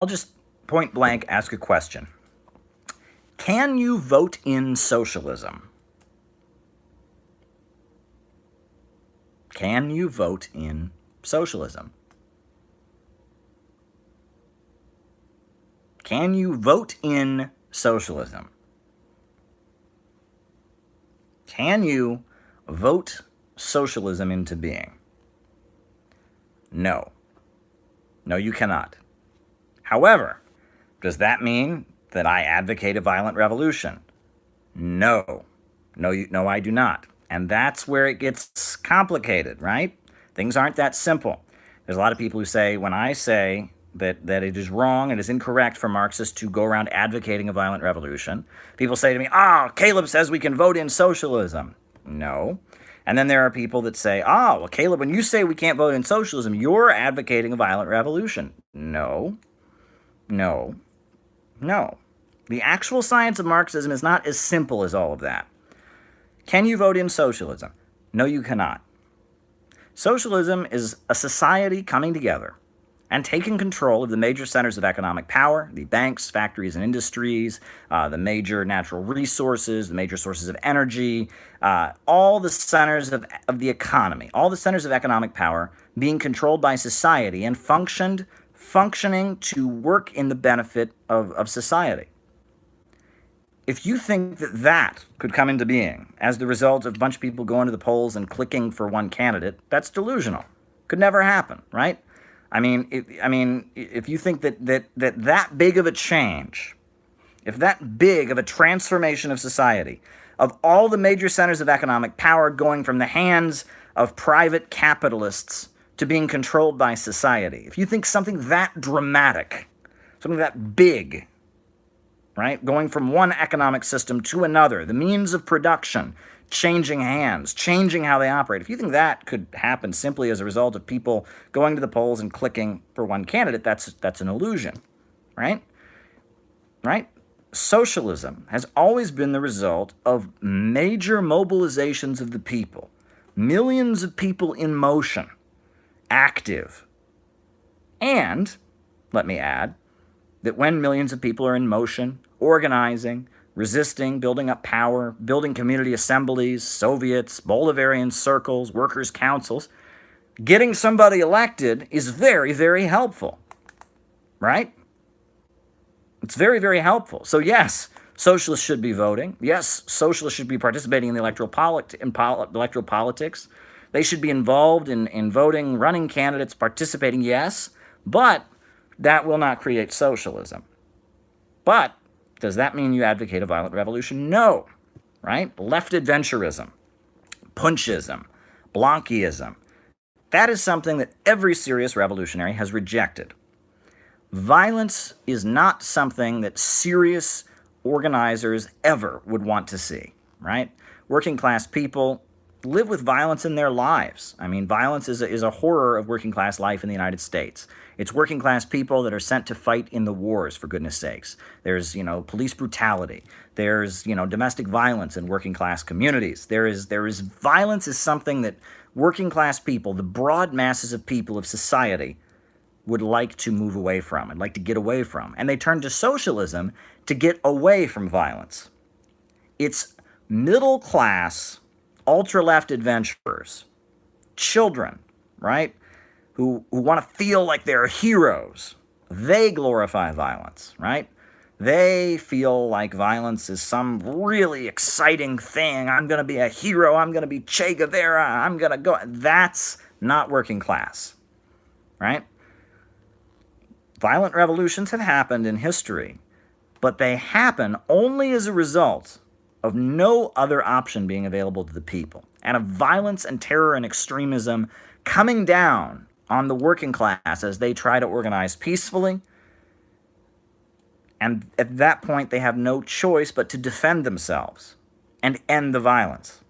just point blank ask a question. Can you vote in socialism? Can you vote in socialism? Can you vote in socialism? Can you vote socialism into being? No. No, you cannot. However, does that mean that I advocate a violent revolution? No. No, I do not. And that's where it gets complicated, right? Things aren't that simple. There's a lot of people who say, when I say that it is wrong and is incorrect for Marxists to go around advocating a violent revolution, people say to me, Caleb says we can vote in socialism. No. And then there are people that say, well, Caleb, when you say we can't vote in socialism, you're advocating a violent revolution. No. No. No. The actual science of Marxism is not as simple as all of that. Can you vote in socialism? No, you cannot. Socialism is a society coming together and taking control of the major centers of economic power, the banks, factories, and industries, the major natural resources, the major sources of energy, all the centers of the economy, all the centers of economic power being controlled by society and functioning to work in the benefit of society. If you think that that could come into being as the result of a bunch of people going to the polls and clicking for one candidate, that's delusional. Could never happen, right? If you think that big of a change, if that big of a transformation of society, of all the major centers of economic power going from the hands of private capitalists to being controlled by society, if you think something that dramatic, something that big, right, going from one economic system to another, the means of production changing hands, changing how they operate. If you think that could happen simply as a result of people going to the polls and clicking for one candidate, that's an illusion, right? Right? Socialism has always been the result of major mobilizations of the people, millions of people in motion, active. And, let me add, that when millions of people are in motion, organizing, resisting, building up power, building community assemblies, Soviets, Bolivarian circles, workers' councils, getting somebody elected is very, very helpful, right? It's very, very helpful. So yes, socialists should be voting. Yes, socialists should be participating in the electoral politics. They should be involved in voting, running candidates, participating, yes, but that will not create socialism. But does that mean you advocate a violent revolution? No, right? Left adventurism, punchism, Blanquism, that is something that every serious revolutionary has rejected. Violence is not something that serious organizers ever would want to see, right? Working class people live with violence in their lives. I mean, violence is a horror of working class life in the United States. It's working class people that are sent to fight in the wars, for goodness sakes. There's, police brutality. There's, domestic violence in working class communities. There is violence is something that working class people, the broad masses of people of society, would like to move away from and like to get away from. And they turn to socialism to get away from violence. It's middle class, ultra-left adventurers, children, right, who want to feel like they're heroes. They glorify violence, right? They feel like violence is some really exciting thing. I'm going to be a hero. I'm going to be Che Guevara. I'm going to go. That's not working class, right? Violent revolutions have happened in history, but they happen only as a result of no other option being available to the people, and of violence and terror and extremism coming down on the working class as they try to organize peacefully. And at that point, they have no choice but to defend themselves and end the violence.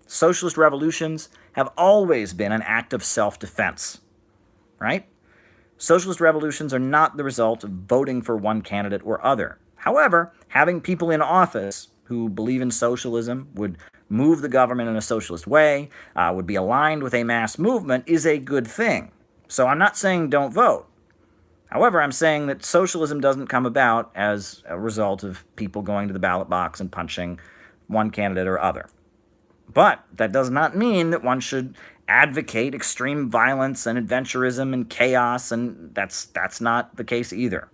Socialist revolutions have always been an act of self-defense, right? Socialist revolutions are not the result of voting for one candidate or other. However, having people in office who believe in socialism, would move the government in a socialist way, would be aligned with a mass movement, is a good thing. So I'm not saying don't vote. However, I'm saying that socialism doesn't come about as a result of people going to the ballot box and punching one candidate or other. But that does not mean that one should advocate extreme violence and adventurism and chaos, and that's not the case either.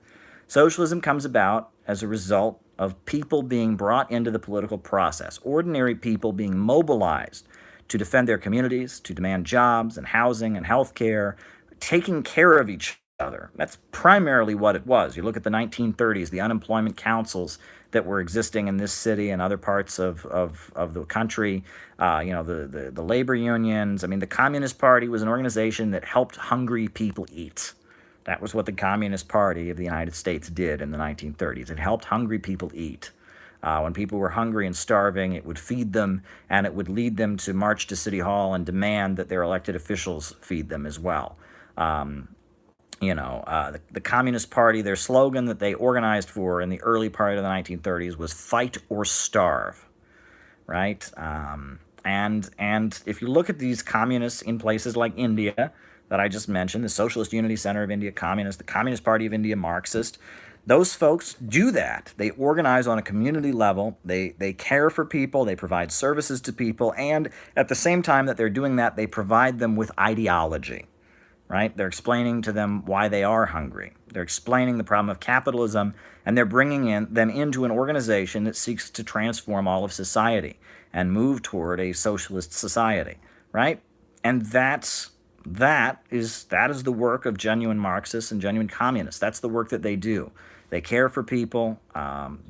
Socialism comes about as a result of people being brought into the political process, ordinary people being mobilized to defend their communities, to demand jobs and housing and health care, taking care of each other. That's primarily what it was. You look at the 1930s, the unemployment councils that were existing in this city and other parts of the country, the labor unions. I mean, the Communist Party was an organization that helped hungry people eat. That was what the Communist Party of the United States did in the 1930s. It helped hungry people eat. When people were hungry and starving, it would feed them, and it would lead them to march to City Hall and demand that their elected officials feed them as well. The Communist Party, their slogan that they organized for in the early part of the 1930s was "Fight or Starve," right? And if you look at these communists in places like India that I just mentioned, the Socialist Unity Center of India, Communist, the Communist Party of India, Marxist, those folks do that. They organize on a community level. They care for people. They provide services to people. And at the same time that they're doing that, they provide them with ideology, right? They're explaining to them why they are hungry. They're explaining the problem of capitalism, and they're bringing them into an organization that seeks to transform all of society and move toward a socialist society, right? And that is the work of genuine Marxists and genuine communists. That's the work that they do. They care for people.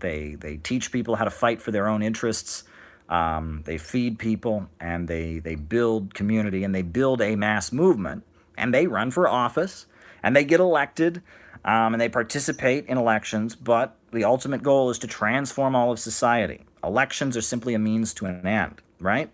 They teach people how to fight for their own interests. They feed people, and they build community, and they build a mass movement, and they run for office, and they get elected, and they participate in elections, but the ultimate goal is to transform all of society. Elections are simply a means to an end, right?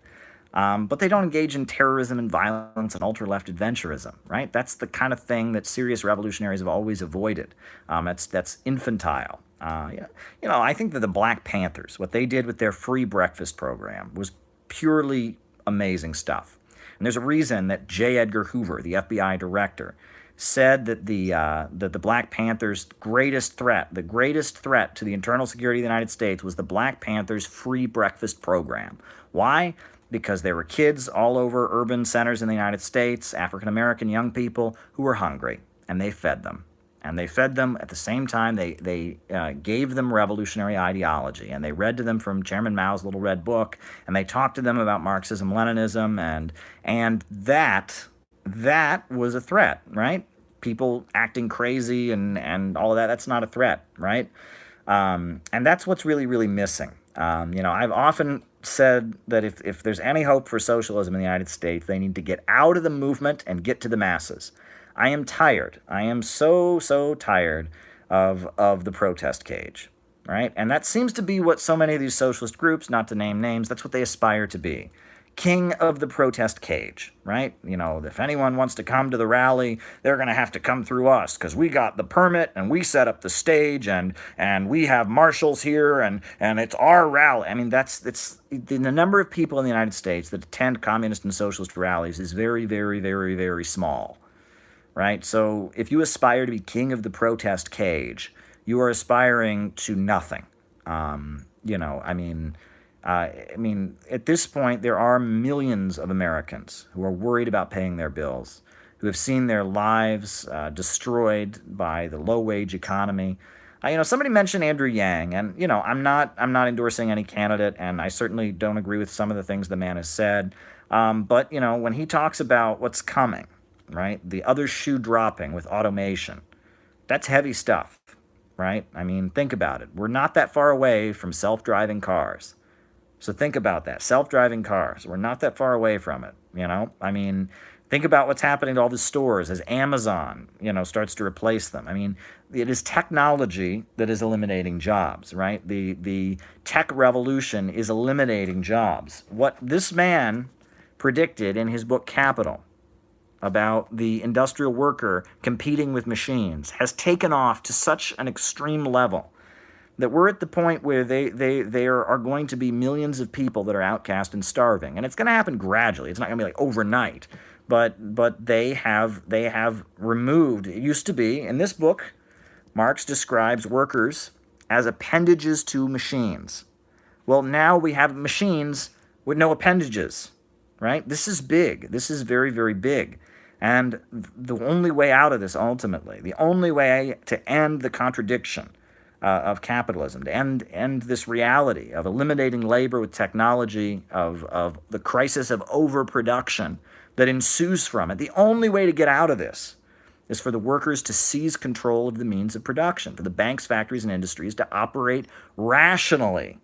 But they don't engage in terrorism and violence and ultra-left adventurism, right? That's the kind of thing that serious revolutionaries have always avoided. That's infantile. I think that the Black Panthers, what they did with their free breakfast program, was purely amazing stuff. And there's a reason that J. Edgar Hoover, the FBI director, said that the Black Panthers' greatest threat to the internal security of the United States was the Black Panthers' free breakfast program. Why? Because there were kids all over urban centers in the United States, African-American young people, who were hungry, and they fed them. And they fed them at the same time they gave them revolutionary ideology, and they read to them from Chairman Mao's Little Red Book, and they talked to them about Marxism, Leninism, and that was a threat, right? People acting crazy and all of that, that's not a threat, right? And that's what's really, really missing. I've often said that if there's any hope for socialism in the United States, they need to get out of the movement and get to the masses. I am tired. I am so tired of the protest cage, right? And that seems to be what so many of these socialist groups, not to name names, that's what they aspire to be. King of the protest cage, right? If anyone wants to come to the rally, they're going to have to come through us because we got the permit and we set up the stage and we have marshals here and it's our rally. I mean, it's the number of people in the United States that attend communist and socialist rallies is very, very, very, very small, right? So if you aspire to be king of the protest cage, you are aspiring to nothing. At this point, there are millions of Americans who are worried about paying their bills, who have seen their lives destroyed by the low-wage economy. Somebody mentioned Andrew Yang, and I'm not endorsing any candidate, and I certainly don't agree with some of the things the man has said. But when he talks about what's coming, right, the other shoe dropping with automation, that's heavy stuff, right? I mean, think about it. We're not that far away from self-driving cars. So think about that. Self-driving cars. We're not that far away from it, think about what's happening to all the stores as Amazon, starts to replace them. I mean, it is technology that is eliminating jobs, right? The tech revolution is eliminating jobs. What this man predicted in his book Capital about the industrial worker competing with machines has taken off to such an extreme level that we're at the point where there are going to be millions of people that are outcast and starving. And it's going to happen gradually. It's not going to be like overnight. But they have removed, it used to be, in this book, Marx describes workers as appendages to machines. Well, now we have machines with no appendages, right? This is big. This is very, very big. And the only way out of this, ultimately, the only way to end the contradiction of capitalism, to end this reality of eliminating labor with technology, of the crisis of overproduction that ensues from it, the only way to get out of this is for the workers to seize control of the means of production, for the banks, factories, and industries to operate rationally,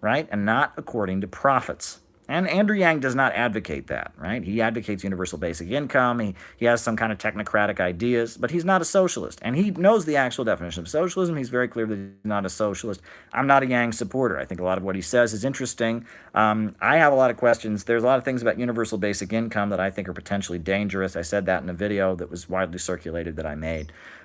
right, and not according to profits. And Andrew Yang does not advocate that, right? He advocates universal basic income. He has some kind of technocratic ideas, but he's not a socialist. And he knows the actual definition of socialism. He's very clear that he's not a socialist. I'm not a Yang supporter. I think a lot of what he says is interesting. I have a lot of questions. There's a lot of things about universal basic income that I think are potentially dangerous. I said that in a video that was widely circulated that I made.